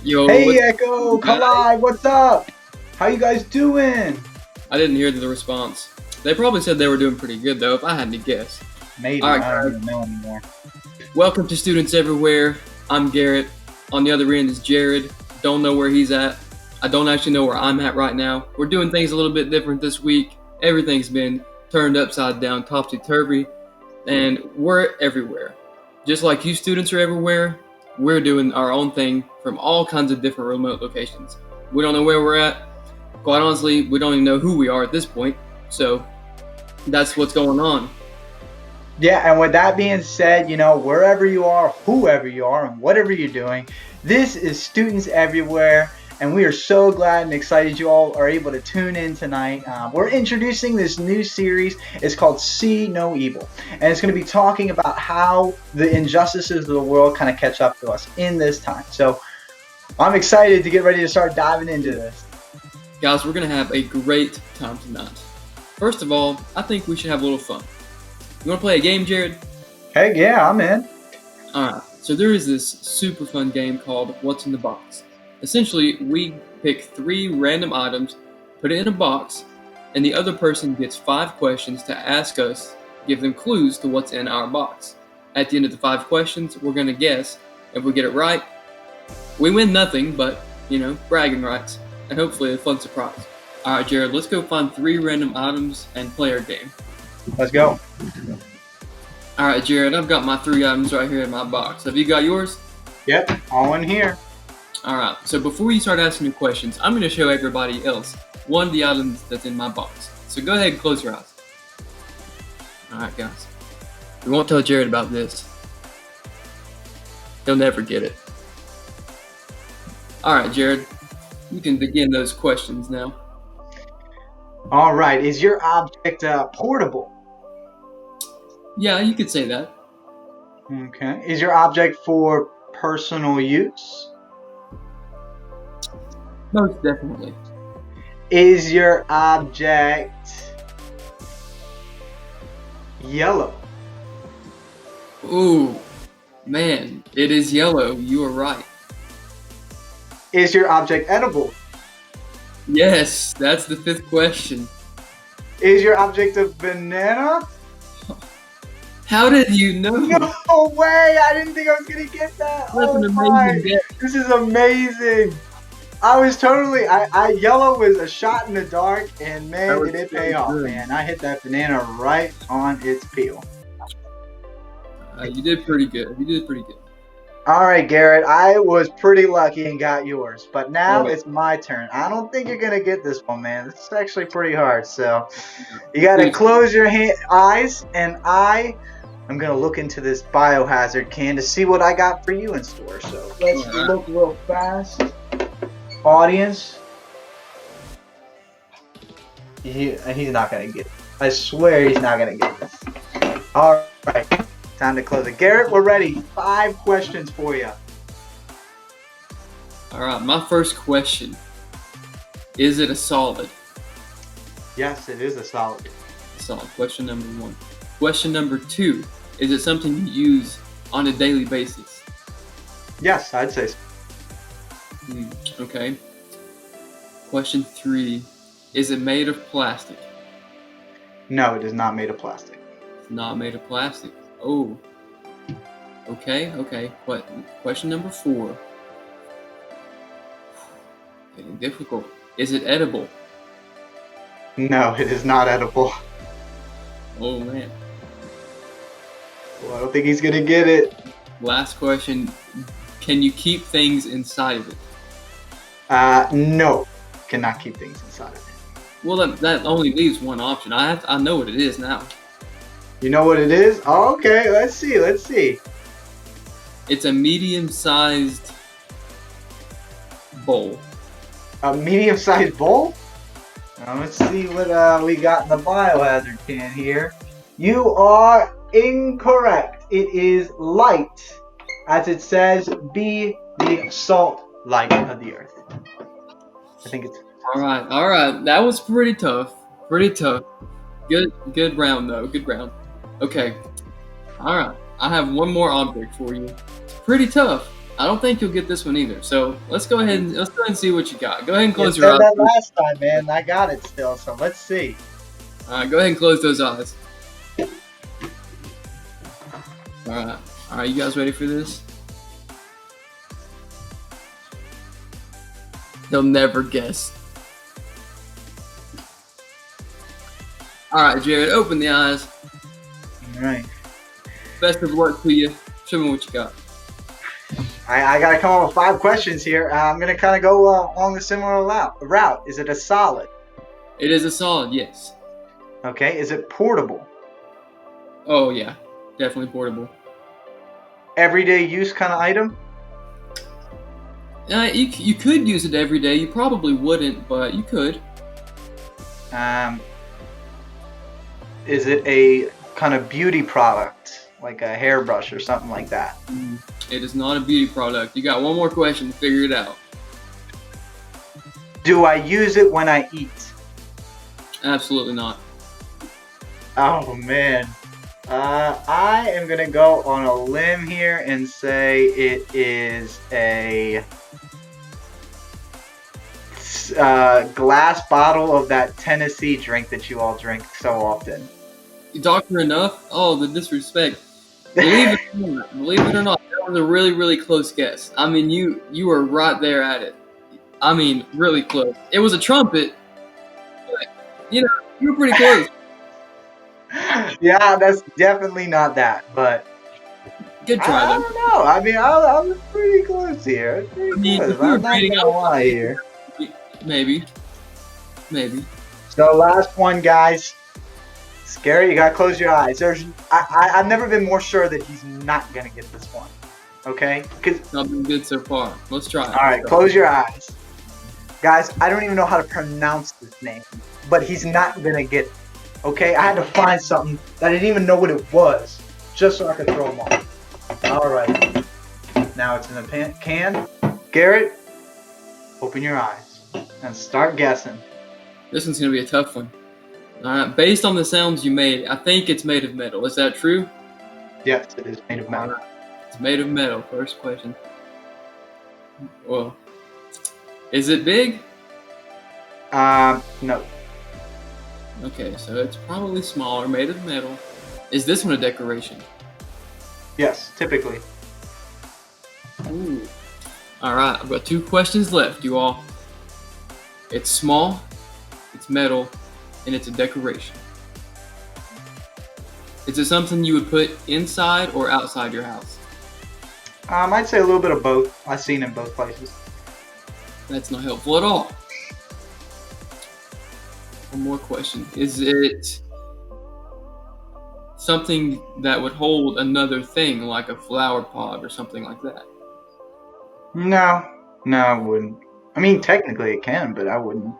Yo, Hey what's Echo, up, guys? Collide, what's up? How you guys doing? I didn't hear the response. They probably said they were doing pretty good, though, if I had to guess. All Maybe, right, I don't guys. even know anymore. Welcome to Students Everywhere. I'm Garrett. On the other end is Jared. Don't know where he's at. I don't actually know where I'm at right now. We're doing things a little bit different this week. Everything's been turned upside down, topsy-turvy, and we're everywhere. Just like you students are everywhere, we're doing our own thing from all kinds of different remote locations. We don't know where we're at. Quite honestly, we don't even know who we are at this point. So that's what's going on. Yeah, and with that being said, wherever you are, whoever you are, and whatever you're doing, this is Students Everywhere, and we are so glad and excited you all are able to tune in tonight. We're introducing this new series. It's called See No Evil, and it's going to be talking about how the injustices of the world kind of catch up to us in this time. So I'm excited to get ready to start diving into this. Guys, we're going to have a great time tonight. First of all, I think we should have a little fun. You want to play a game, Jared? Heck yeah, I'm in. Alright, so there is this super fun game called What's in the Box. Essentially, we pick 3 random items, put it in a box, and the other person gets 5 questions to ask us, give them clues to what's in our box. At the end of the 5 questions, we're going to guess. If we get it right, we win nothing but, bragging rights, and hopefully a fun surprise. Alright, Jared, let's go find 3 random items and play our game. Let's go. Alright, Jared, I've got my 3 items right here in my box. Have you got yours? Yep, all in here. Alright, so before you start asking me questions, I'm going to show everybody else one of the items that's in my box. So go ahead and close your eyes. Alright, guys. We won't tell Jared about this. He'll never get it. Alright, Jared, you can begin those questions now. All right, is your object portable? Yeah, you could say that. Okay. Is your object for personal use? Most definitely. Is your object yellow? Ooh, man, it is yellow. You are right. Is your object edible? Yes, that's the 5th question. Is your object a banana? How did you know? No way! I didn't think I was gonna get that. That's Oh an my! amazing guess. This is amazing. I was totally. Yellow was a shot in the dark, and man, did it pay off, man! I hit that banana right on its peel. You did pretty good. All right, Garrett, I was pretty lucky and got yours, but now Alright. it's my turn. I don't think you're going to get this one, man. This is actually pretty hard, so you got to close your eyes, and I am going to look into this biohazard can to see what I got for you in store. So let's look real fast. Audience, he's not going to get it. I swear he's not going to get this. All right. Time to close it. Garrett, we're ready. 5 questions for you. Alright, my first question. Is it a solid? Yes, it is a solid. Solid. Question number 1. Question number 2. Is it something you use on a daily basis? Yes, I'd say so. Okay. Question 3. Is it made of plastic? No, it is not made of plastic. It's not made of plastic. Oh. Okay. What? Question number 4. Getting difficult. Is it edible? No, it is not edible. Oh man. Well, I don't think he's gonna get it. Last question. Can you keep things inside of it? No, cannot keep things inside of it. Well, that only leaves one option. I know what it is now. You know what it is? Oh, okay, let's see. It's a medium-sized bowl. A medium-sized bowl? Now let's see what we got in the biohazard can here. You are incorrect. It is light. As it says, be the salt light of the earth. I think it's... All right. That was pretty tough. Good round, though. Good round. Okay. All right. I have one more object for you. It's pretty tough. I don't think you'll get this one either. So let's go ahead and see what you got. Go ahead and You close said your eyes. that last time, man. I got it still, so let's see. All right, go ahead and close those eyes. All right, you guys ready for this? They'll never guess. All right, Jared, open the eyes. All right. Best of luck to you. Show me what you got. I got to come up with 5 questions here. I'm going to kind of go along a similar route. Is it a solid? It is a solid, yes. Okay. Is it portable? Oh, yeah. Definitely portable. Everyday use kind of item? You could use it every day. You probably wouldn't, but you could. Is it a kind of beauty product, like a hairbrush or something like that? It is not a beauty product. You got one more question to figure it out. Do I use it when I eat? Absolutely not. Oh, man. I am going to go on a limb here and say it is a glass bottle of that Tennessee drink that you all drink so often. Doctor Enough? Oh, the disrespect. Believe it or not, that was a really, really close guess. I mean, you were right there at it. I mean, really close. It was a trumpet, but, you were pretty close. Yeah, that's definitely not that, but Good try, I don't know. I mean, I was pretty close here. Pretty close. I'm not gonna lie here. Maybe. So last one, guys. Scary, you gotta close your eyes. I've never been more sure that he's not gonna get this one. Okay? Not been good so far. Let's try it. All right, close your eyes, guys. I don't even know how to pronounce this name, but he's not gonna get it. Okay? I had to find something that I didn't even know what it was, just so I could throw them off. All right. Now it's in the can. Garrett, open your eyes and start guessing. This one's gonna be a tough one. Based on the sounds you made, I think it's made of metal. Is that true? Yes, it is made of metal. It's made of metal. First question. Well, is it big? No. Okay, so it's probably smaller, made of metal. Is this one a decoration? Yes, typically. Ooh. All right, I've got 2 questions left, you all. It's small, it's metal, and it's a decoration. Is it something you would put inside or outside your house? I'd say a little bit of both. I've seen in both places. That's not helpful at all. One more question. Is it something that would hold another thing, like a flower pot or something like that? No, I wouldn't. I mean, technically it can, but I wouldn't.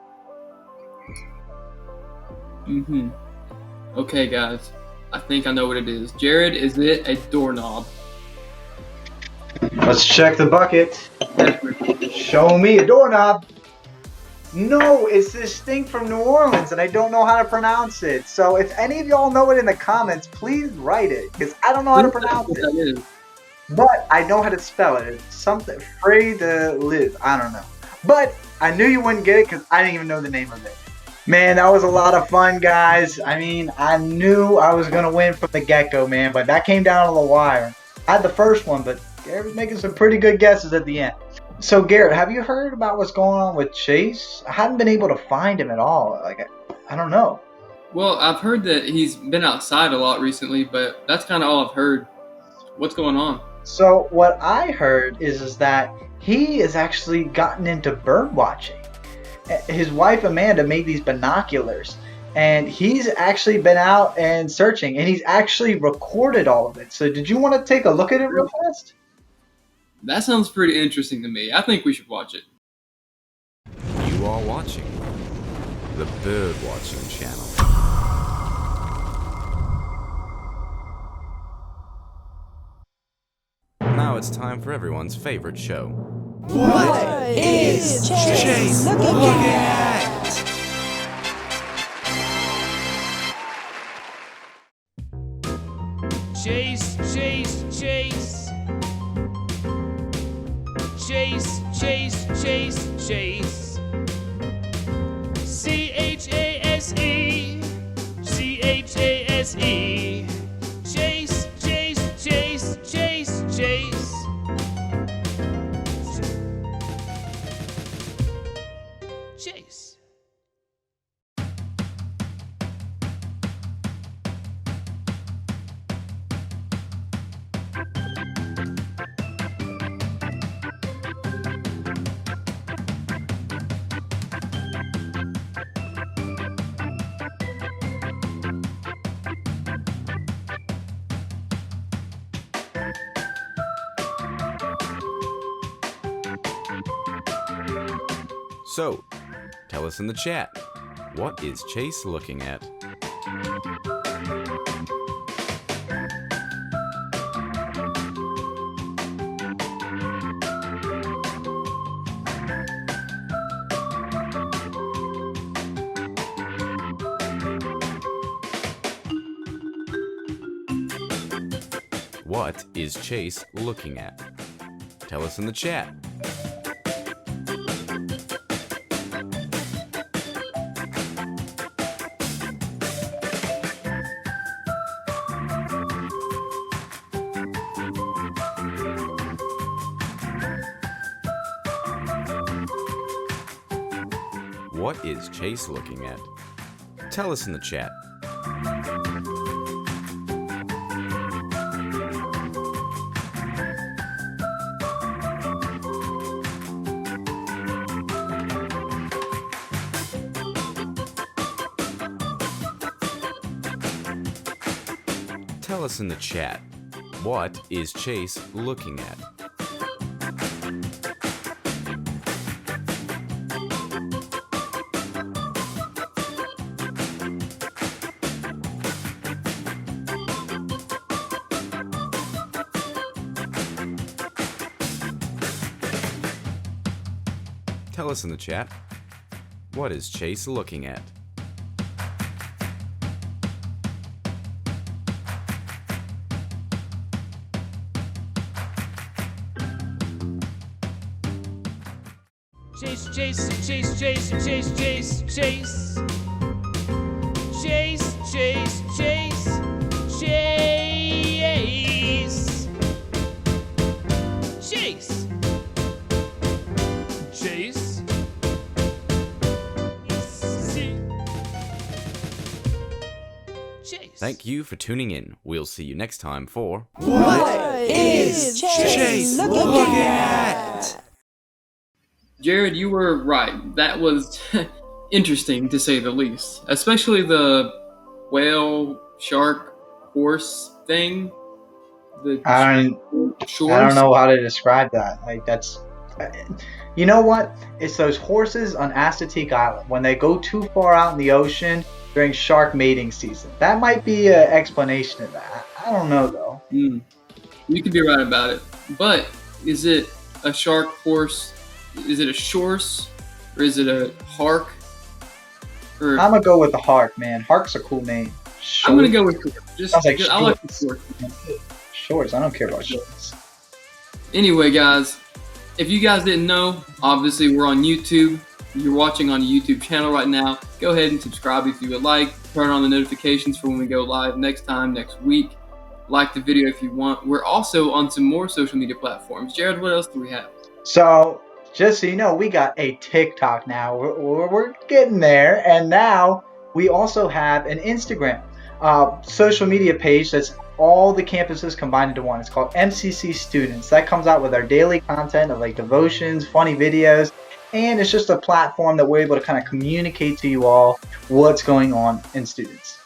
Okay, guys. I think I know what it is. Jared, is it a doorknob? Let's check the bucket. Show me a doorknob. No, it's this thing from New Orleans, and I don't know how to pronounce it. So if any of y'all know it in the comments, please write it, because I don't know how to pronounce it. But I know how to spell it. It's something free to live. I don't know. But I knew you wouldn't get it because I didn't even know the name of it. Man, that was a lot of fun, guys. I mean, I knew I was going to win from the get-go, man, but that came down to the wire. I had the first one, but Garrett was making some pretty good guesses at the end. So, Garrett, have you heard about what's going on with Chase? I haven't been able to find him at all. Like, I don't know. Well, I've heard that he's been outside a lot recently, but that's kind of all I've heard. What's going on? So, what I heard is that he has actually gotten into bird watching. His wife Amanda made these binoculars, and he's actually been out and searching, and he's actually recorded all of it. So did you want to take a look at it real fast? That sounds pretty interesting to me. I think we should watch it. You are watching the Bird Watching Channel. Now it's time for everyone's favorite show. What is Chase looking at? Chase. Chase, chase, chase, chase. C-H-A-S-E, C-H-A-S-E. Chase, chase, chase, chase, chase. Chase. So, tell us in the chat, what is Chase looking at? What is Chase looking at? Tell us in the chat. What is Chase looking at? Tell us in the chat. Tell us in the chat. What is Chase looking at? Tell us in the chat, what is Chase looking at? Chase, chase, chase, chase, chase, chase, chase. Chase, chase, chase, chase. Chase. Chase. Chase. Thank you for tuning in. We'll see you next time for What is Chase looking at? Jared, you were right. That was interesting to say the least. Especially the whale, shark, horse thing. The I shores. don't know how to describe that. Like that's, you know what? It's those horses on Assateague Island when they go too far out in the ocean during shark mating season. That might be an explanation of that. I don't know though. You could be right about it. But is it a shark, horse? Is it a shorse? Or is it a hark? Or I'm gonna go with the Hark, man. Hark's a cool name. I'm gonna go with just. Sounds like I like the shorts. short. Shorts. I don't care about shorts. Anyway, guys, if you guys didn't know, obviously we're on YouTube. You're watching on a YouTube channel right now. Go ahead and subscribe if you would like. Turn on the notifications for when we go live next time, next week. Like the video if you want. We're also on some more social media platforms. Jared, what else do we have? So, just so you know, we got a TikTok now. We're getting there. And now we also have an Instagram social media page that's all the campuses combined into one. It's called MCC Students. That comes out with our daily content of like devotions, funny videos, and it's just a platform that we're able to kind of communicate to you all what's going on in students.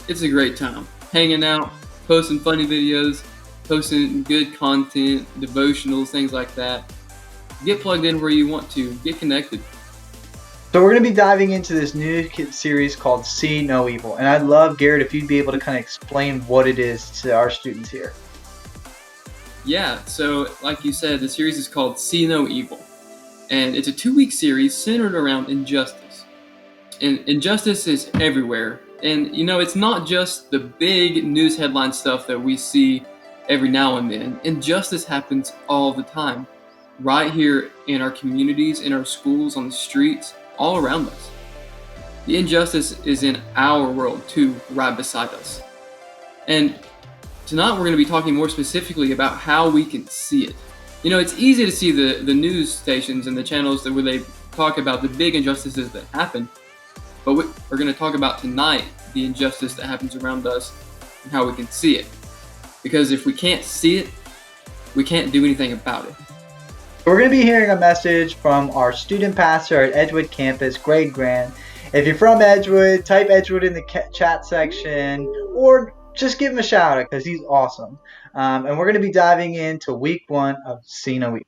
It's a great time. Hanging out, posting funny videos, posting good content, devotionals, things like that. Get plugged in where you want to. Get connected. So we're going to be diving into this new series called See No Evil. And I'd love, Garrett, if you'd be able to kind of explain what it is to our students here. Yeah, so like you said, the series is called See No Evil. And it's a 2-week series centered around injustice. And injustice is everywhere. And, you know, it's not just the big news headline stuff that we see every now and then. Injustice happens all the time, right here in our communities, in our schools, on the streets, all around us. The injustice is in our world too, right beside us. And tonight we're going to be talking more specifically about how we can see it. You know, it's easy to see the news stations and the channels where they talk about the big injustices that happen, but we're going to talk about tonight the injustice that happens around us and how we can see it. Because if we can't see it, we can't do anything about it. We're going to be hearing a message from our student pastor at Edgewood campus, Greg Grant. If you're from Edgewood, type Edgewood in the chat section, or just give him a shout out because he's awesome. And we're going to be diving into week 1 of Cena Week.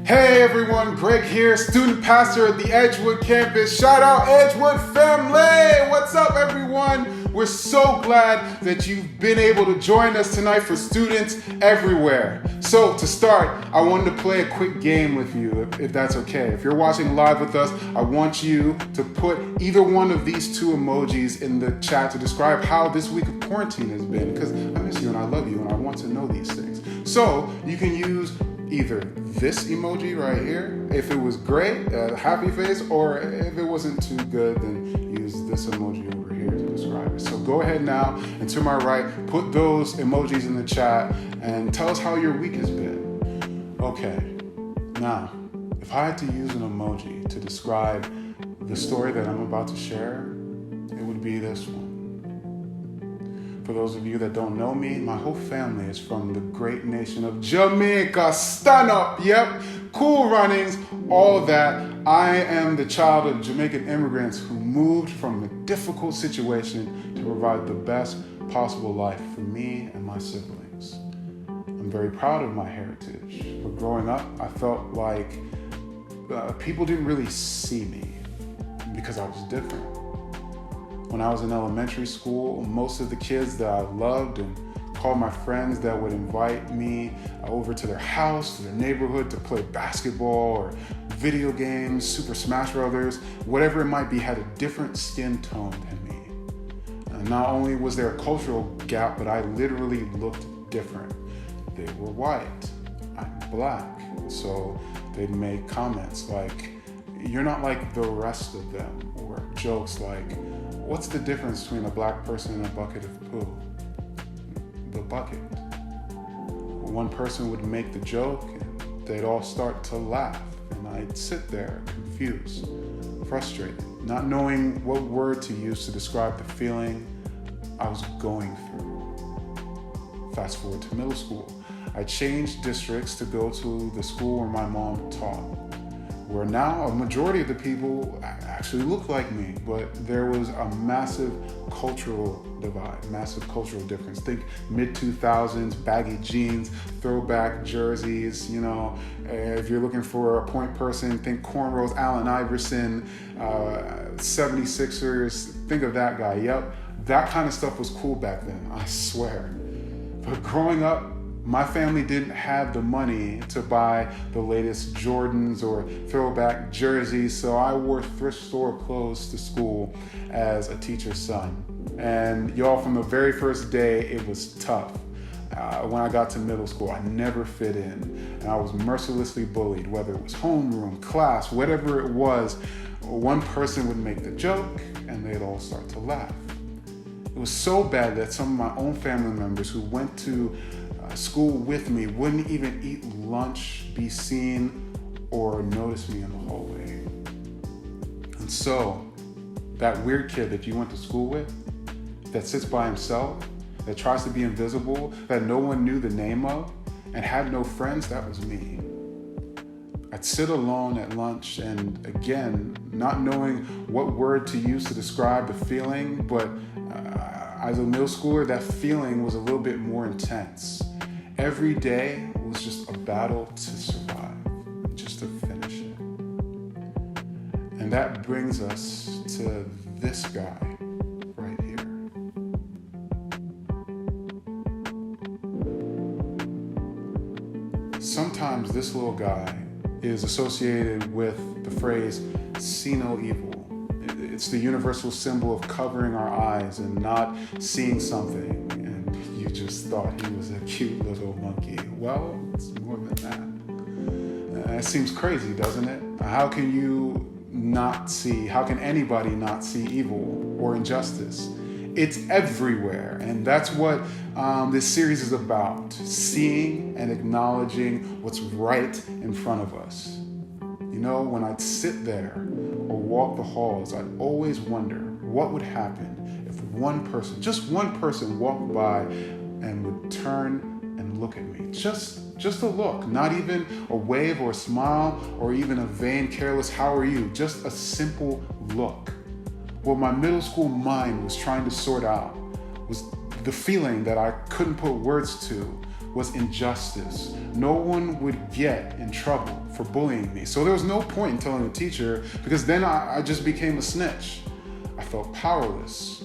Hey everyone, Greg here, student pastor at the Edgewood campus. Shout out Edgewood family! What's up everyone? We're so glad that you've been able to join us tonight for Students Everywhere. So to start, I wanted to play a quick game with you, if that's okay. If you're watching live with us, I want you to put either one of these 2 emojis in the chat to describe how this week of quarantine has been, because I miss you and I love you and I want to know these things. So you can use either this emoji right here, if it was great, happy face, or if it wasn't too good, then use this emoji over here to describe it. So go ahead now, and to my right, put those emojis in the chat and tell us how your week has been. Okay, now, if I had to use an emoji to describe the story that I'm about to share, it would be this one. For those of you that don't know me, my whole family is from the great nation of Jamaica. Stand up, yep. Cool runnings, all of that. I am the child of Jamaican immigrants who moved from a difficult situation to provide the best possible life for me and my siblings. I'm very proud of my heritage, but growing up, I felt like people didn't really see me because I was different. When I was in elementary school, most of the kids that I loved and called my friends that would invite me over to their house, to their neighborhood to play basketball or video games, Super Smash Brothers, whatever it might be, had a different skin tone than me. And not only was there a cultural gap, but I literally looked different. They were white, I'm black, so they'd make comments like, "You're not like the rest of them," or jokes like, "What's the difference between a black person and a bucket of poo?" The bucket. One person would make the joke and they'd all start to laugh, and I'd sit there confused, frustrated, not knowing what word to use to describe the feeling I was going through. Fast forward to middle school. I changed districts to go to the school where my mom taught, where now a majority of the people actually look like me, but there was a massive cultural divide, massive cultural difference. Think mid-2000s, baggy jeans, throwback jerseys, you know, if you're looking for a point person, think cornrows, Allen Iverson, 76ers, think of that guy, yep. That kind of stuff was cool back then, I swear. But growing up, my family didn't have the money to buy the latest Jordans or throwback jerseys, so I wore thrift store clothes to school as a teacher's son. And y'all, from the very first day, it was tough. When I got to middle school, I never fit in, and I was mercilessly bullied, whether it was homeroom, class, whatever it was. One person would make the joke, and they'd all start to laugh. It was so bad that some of my own family members who went to school with me wouldn't even eat lunch, be seen, or notice me in the hallway. And so, that weird kid that you went to school with, that sits by himself, that tries to be invisible, that no one knew the name of, and had no friends, that was me. I'd sit alone at lunch and again, not knowing what word to use to describe the feeling, but as a middle schooler, that feeling was a little bit more intense. Every day was just a battle to survive, just to finish it. And that brings us to this guy right here. Sometimes this little guy is associated with the phrase, see no evil. It's the universal symbol of covering our eyes and not seeing something, and you just thought he was a cute little monkey. Well, it's more than that. It seems crazy, doesn't it? How can anybody not see evil or injustice? It's everywhere, and that's what this series is about, seeing and acknowledging what's right in front of us. You know, when I'd sit there or walk the halls, I'd always wonder what would happen if one person, just one person, walked by and would turn and look at me. Just a look, not even a wave or a smile or even a vain, careless, how are you? Just a simple look. What my middle school mind was trying to sort out was the feeling that I couldn't put words to was injustice. No one would get in trouble for bullying me. So there was no point in telling the teacher, because then I just became a snitch. I felt powerless,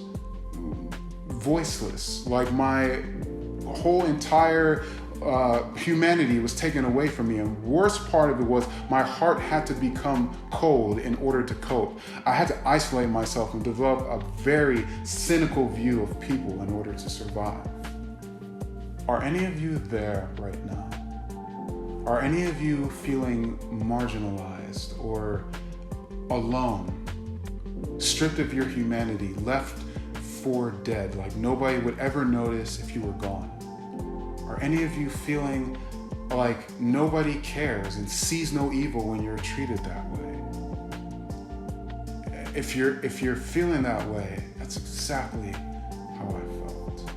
voiceless, like my whole entire humanity was taken away from me. And worst part of it was my heart had to become cold in order to cope. I had to isolate myself and develop a very cynical view of people in order to survive. Are any of you there right now? Are any of you feeling marginalized or alone, stripped of your humanity, left for dead, like nobody would ever notice if you were gone? Are any of you feeling like nobody cares and sees no evil when you're treated that way? If you're feeling that way, that's exactly how I felt.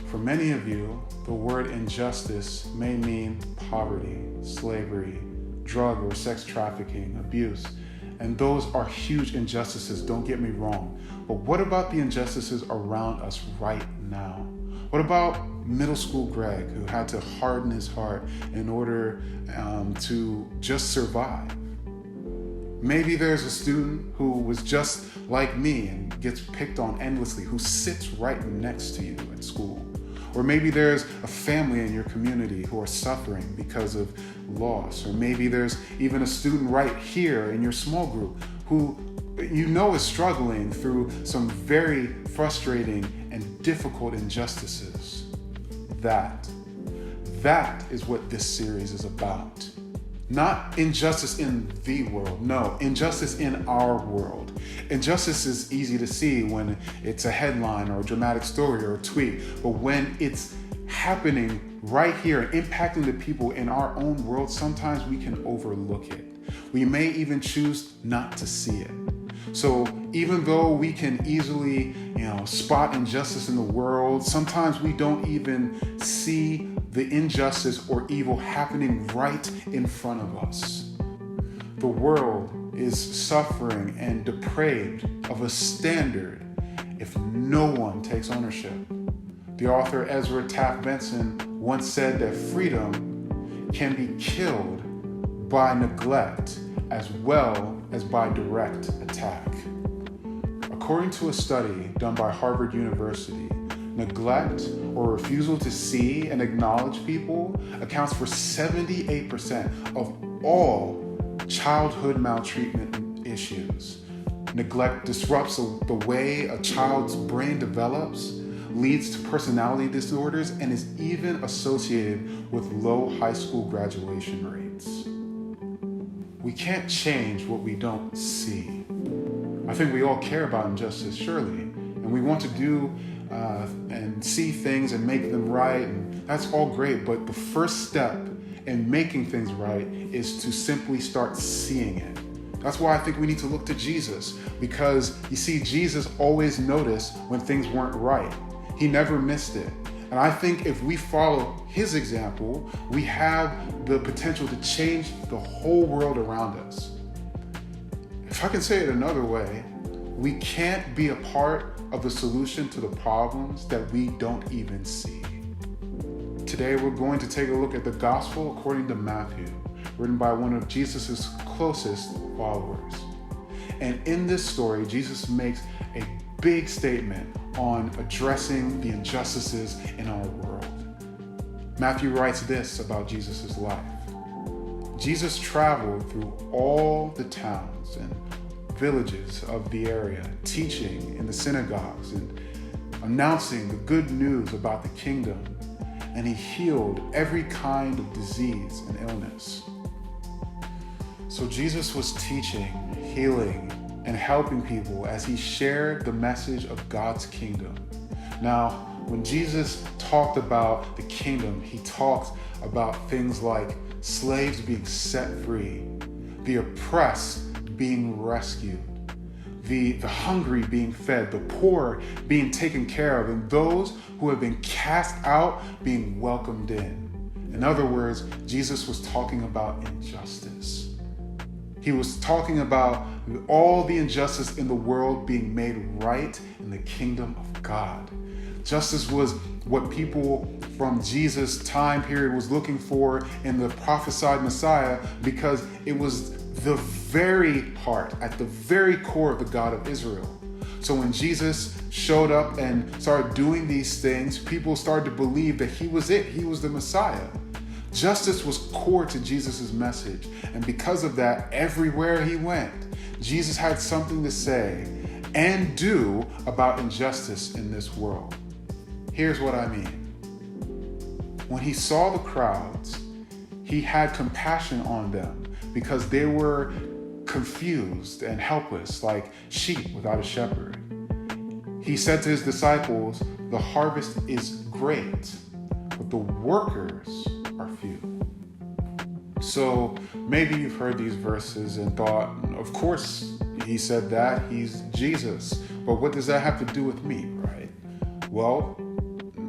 For many of you, the word injustice may mean poverty, slavery, drug or sex trafficking, abuse, and those are huge injustices, don't get me wrong. But what about the injustices around us right now? What about middle school Greg, who had to harden his heart in order to just survive? Maybe there's a student who was just like me and gets picked on endlessly, who sits right next to you at school. Or maybe there's a family in your community who are suffering because of loss. Or maybe there's even a student right here in your small group who you know is struggling through some very frustrating and difficult injustices. That is what this series is about. Not injustice in the world, no, injustice in our world. Injustice is easy to see when it's a headline or a dramatic story or a tweet, but when it's happening right here, impacting the people in our own world, sometimes we can overlook it. We may even choose not to see it. So even though we can easily, spot injustice in the world, sometimes we don't even see the injustice or evil happening right in front of us. The world is suffering and depraved of a standard if no one takes ownership. The author Ezra Taft Benson once said that freedom can be killed by neglect as well as by direct attack. According to a study done by Harvard University, neglect or refusal to see and acknowledge people accounts for 78% of all childhood maltreatment issues. Neglect disrupts the way a child's brain develops, leads to personality disorders, and is even associated with low high school graduation rates. We can't change what we don't see. I think we all care about injustice, surely, and we want to do and see things and make them right, and that's all great, but the first step in making things right is to simply start seeing it. That's why I think we need to look to Jesus, because you see, Jesus always noticed when things weren't right. He never missed it. And I think if we follow his example, we have the potential to change the whole world around us. If I can say it another way, we can't be a part of the solution to the problems that we don't even see. Today, we're going to take a look at the Gospel according to Matthew, written by one of Jesus' closest followers. And in this story, Jesus makes a big statement on addressing the injustices in our world. Matthew writes this about Jesus' life. Jesus traveled through all the towns and villages of the area, teaching in the synagogues and announcing the good news about the kingdom, and he healed every kind of disease and illness. So Jesus was teaching, healing, and helping people as he shared the message of God's kingdom. Now, when Jesus talked about the kingdom, he talked about things like slaves being set free, the oppressed being rescued, the hungry being fed, the poor being taken care of, and those who have been cast out being welcomed in. In other words, Jesus was talking about injustice. He was talking about all the injustice in the world being made right in the kingdom of God. Justice was what people from Jesus' time period was looking for in the prophesied Messiah, because it was the very heart, at the very core of the God of Israel. So when Jesus showed up and started doing these things, people started to believe that he was it. He was the Messiah. Justice was core to Jesus' message. And because of that, everywhere he went, Jesus had something to say and do about injustice in this world. Here's what I mean. When he saw the crowds, he had compassion on them because they were confused and helpless, like sheep without a shepherd. He said to his disciples, "The harvest is great, but the workers are few." So maybe you've heard these verses and thought, of course he said that, he's Jesus, but what does that have to do with me, right? Well,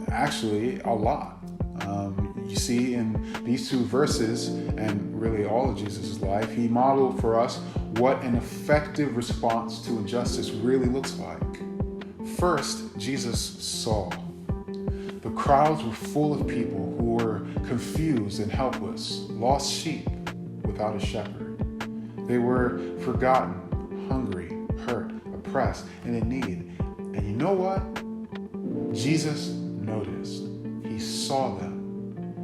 actually a lot. You see, in these two verses, and really all of Jesus' life, he modeled for us what an effective response to injustice really looks like. First, Jesus saw. The crowds were full of people who were confused and helpless, lost sheep without a shepherd. They were forgotten, hungry, hurt, oppressed, and in need. And you know what? Jesus noticed. He saw them.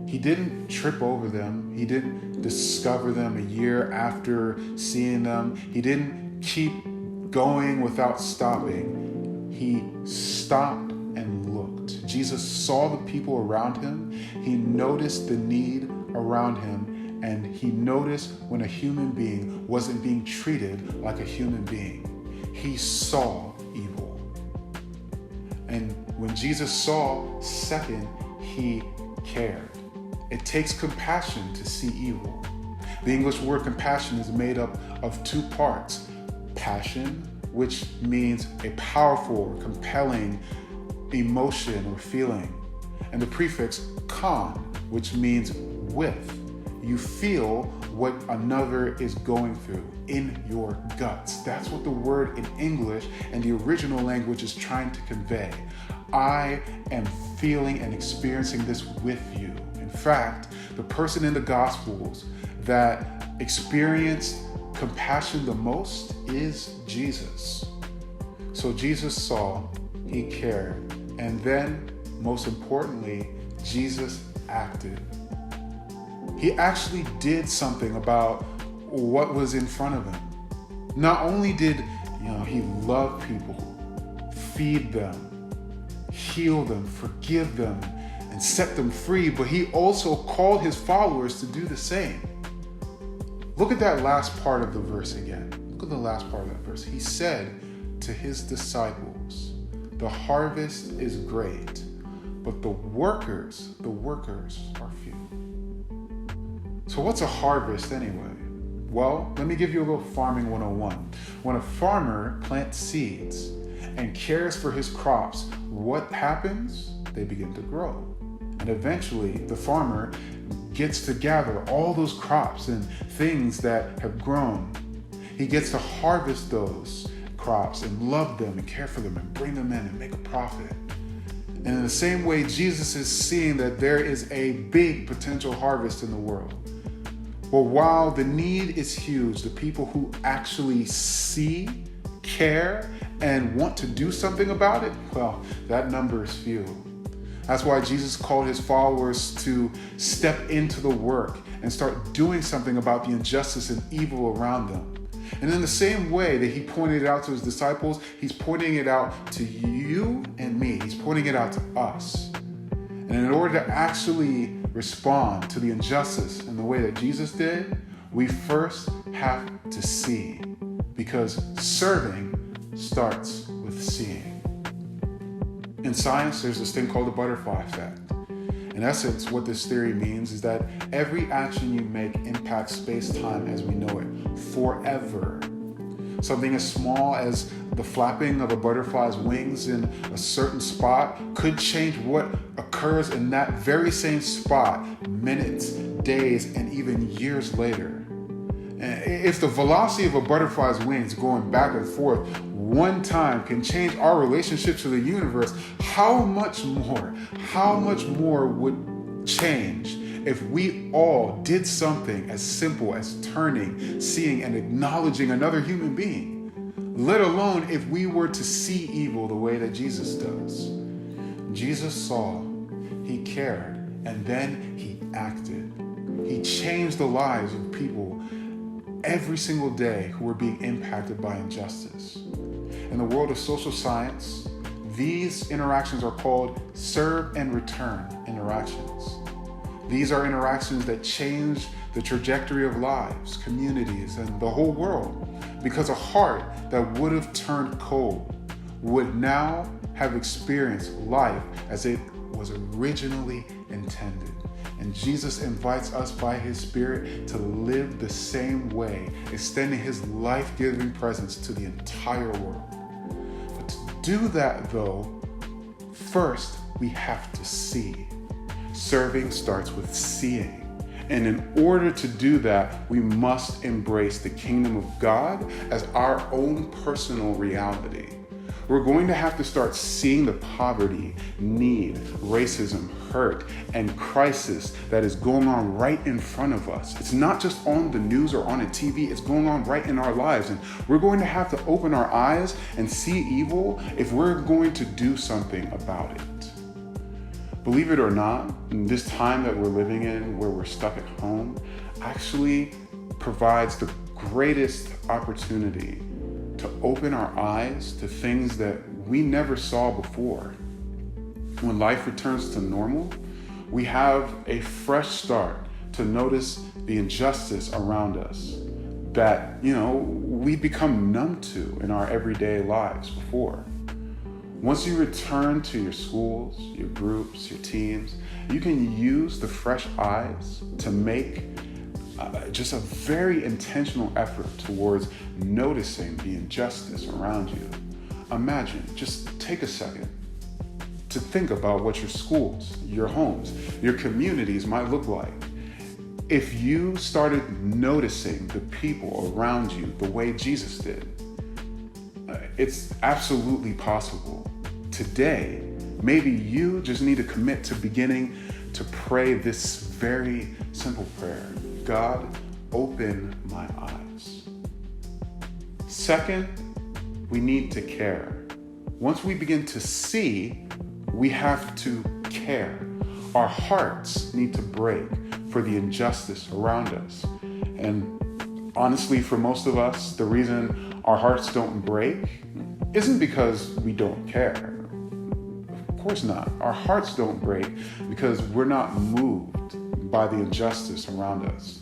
He didn't trip over them. He didn't discover them a year after seeing them. He didn't keep going without stopping. He stopped and looked. Jesus saw the people around him. He noticed the need around him, and he noticed when a human being wasn't being treated like a human being. He saw evil. And when Jesus saw, second, he cared. It takes compassion to see evil. The English word compassion is made up of two parts. Passion, which means a powerful or compelling emotion or feeling, and the prefix con, which means with. You feel what another is going through in your guts. That's what the word in English and the original language is trying to convey. I am feeling and experiencing this with you. In fact, the person in the Gospels that experienced compassion the most is Jesus. So Jesus saw, he cared, and then, most importantly, Jesus acted. He actually did something about what was in front of him. Not only did he love people, feed them, heal them, forgive them, and set them free, but he also called his followers to do the same. Look at that last part of the verse again. Look at the last part of that verse. He said to his disciples, "The harvest is great, but the workers are few." So what's a harvest anyway? Well, let me give you a little farming 101. When a farmer plants seeds and cares for his crops, what happens? they begin to grow. And eventually, the farmer gets to gather all those crops and things that have grown. He gets to harvest those crops and love them and care for them and bring them in and make a profit. And in the same way, Jesus is seeing that there is a big potential harvest in the world. But while the need is huge, the people who actually see, care, and want to do something about it, well, that number is few. That's why Jesus called his followers to step into the work and start doing something about the injustice and evil around them. And in the same way that he pointed it out to his disciples, he's pointing it out to you and me. He's pointing it out to us. And in order to actually respond to the injustice in the way that Jesus did, we first have to see. Because serving starts with seeing. In science, there's this thing called the butterfly effect. In essence, what this theory means is that every action you make impacts space-time as we know it forever. Something as small as the flapping of a butterfly's wings in a certain spot could change what occurs in that very same spot minutes, days, and even years later. If the velocity of a butterfly's wings going back and forth one time can change our relationship to the universe, how much more would change if we all did something as simple as turning, seeing, and acknowledging another human being, let alone if we were to see evil the way that Jesus does. Jesus saw, he cared, and then he acted. He changed the lives of people every single day who were being impacted by injustice. In the world of social science, these interactions are called serve and return interactions. These are interactions that change the trajectory of lives, communities, and the whole world, because a heart that would have turned cold would now have experienced life as it was originally intended. And Jesus invites us by his Spirit to live the same way, extending his life-giving presence to the entire world. But to do that, though, first we have to see. Serving starts with seeing. And in order to do that, we must embrace the kingdom of God as our own personal reality. We're going to have to start seeing the poverty, need, racism, hurt, and crisis that is going on right in front of us. It's not just on the news or on a TV, it's going on right in our lives. And we're going to have to open our eyes and see evil if we're going to do something about it. Believe it or not, in this time that we're living in, where we're stuck at home, actually provides the greatest opportunity to open our eyes to things that we never saw before. When life returns to normal, we have a fresh start to notice the injustice around us that, we become numb to in our everyday lives before. Once you return to your schools, your groups, your teams, you can use the fresh eyes to make just a very intentional effort towards noticing the injustice around you. Imagine, just take a second to think about what your schools, your homes, your communities might look like if you started noticing the people around you the way Jesus did. It's absolutely possible. Today, maybe you just need to commit to beginning to pray this very simple prayer. God, open my eyes. Second, we need to care. Once we begin to see, we have to care. Our hearts need to break for the injustice around us. And honestly, for most of us, the reason our hearts don't break isn't because we don't care. Of course not. Our hearts don't break because we're not moved by the injustice around us.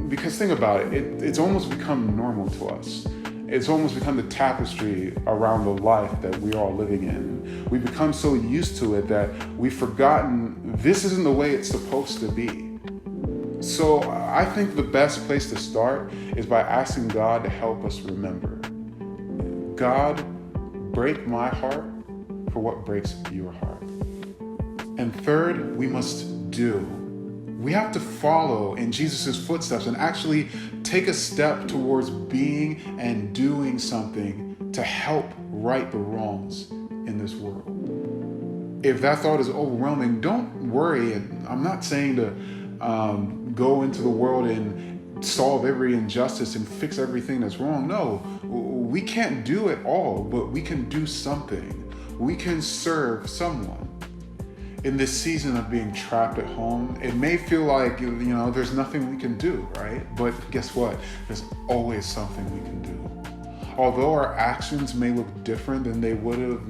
Because think about it, it's almost become normal to us. It's almost become the tapestry around the life that we're all living in. We've become so used to it that we've forgotten this isn't the way it's supposed to be. So I think the best place to start is by asking God to help us remember. God, break my heart for what breaks your heart. And third, we must do. We have to follow in Jesus' footsteps and actually take a step towards being and doing something to help right the wrongs in this world. If that thought is overwhelming, don't worry. I'm not saying to go into the world and solve every injustice and fix everything that's wrong. No, we can't do it all, but we can do something. We can serve someone. In this season of being trapped at home, it may feel like, there's nothing we can do, right? But guess what? There's always something we can do. Although our actions may look different than they would have,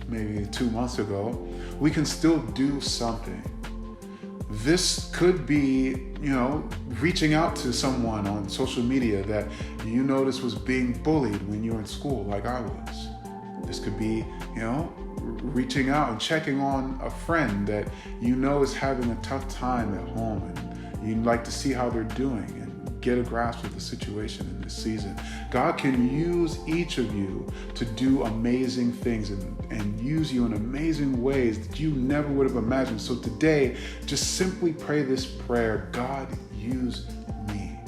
maybe 2 months ago, we can still do something. This could be, reaching out to someone on social media that you noticed was being bullied when you were in school, like I was. This could be, reaching out and checking on a friend that is having a tough time at home, and you'd like to see how they're doing and get a grasp of the situation in this season. God can use each of you to do amazing things and use you in amazing ways that you never would have imagined. So today, just simply pray this prayer: God, use me.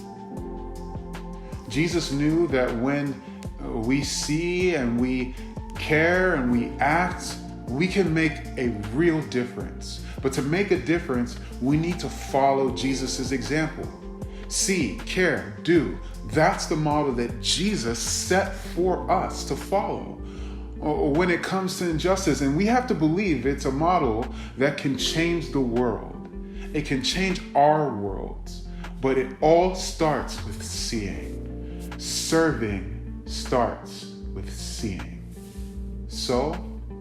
Jesus knew that when we see and we care and we act, we can make a real difference. But to make a difference, we need to follow Jesus' example. See, care, do. That's the model that Jesus set for us to follow when it comes to injustice. And we have to believe it's a model that can change the world. It can change our worlds. But it all starts with seeing. Serving starts with seeing. So,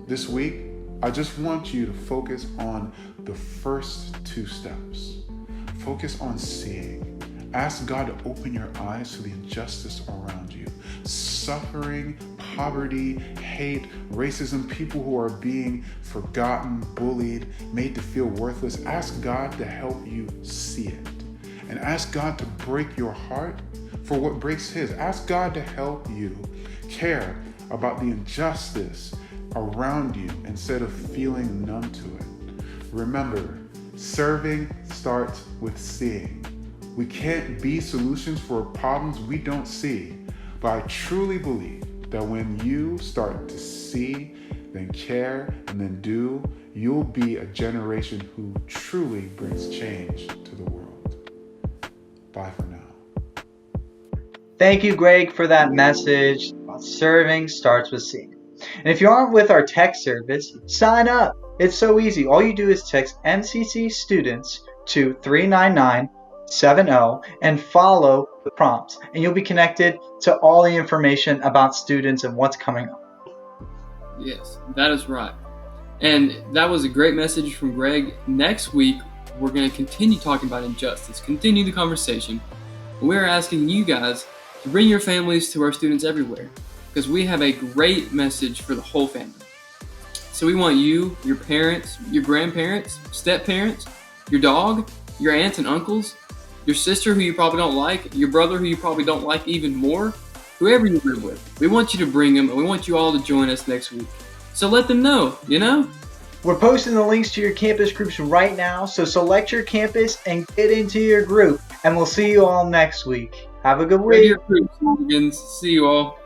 this week, I just want you to focus on the first 2 steps. Focus on seeing. Ask God to open your eyes to the injustice around you. Suffering, poverty, hate, racism, people who are being forgotten, bullied, made to feel worthless. Ask God to help you see it. And ask God to break your heart for what breaks His. Ask God to help you care about the injustice around you instead of feeling numb to it. Remember, serving starts with seeing. We can't be solutions for problems we don't see, but I truly believe that when you start to see, then care, and then do, you'll be a generation who truly brings change to the world. Bye for now. Thank you, Greg, for that message about serving starts with seeing. And if you aren't with our text service, sign up. It's so easy. All you do is text MCC students to 39970 and follow the prompts. And you'll be connected to all the information about students and what's coming up. Yes, that is right. And that was a great message from Greg. Next week, we're going to continue talking about injustice, continue the conversation. We're asking you guys to bring your families to our students everywhere, because we have a great message for the whole family. So we want you, your parents, your grandparents, step-parents, your dog, your aunts and uncles, your sister who you probably don't like, your brother who you probably don't like even more, whoever you live with. We want you to bring them, and we want you all to join us next week. So let them know, We're posting the links to your campus groups right now, so select your campus and get into your group. And we'll see you all next week. Have a good week. Radio Group slogans. See you all.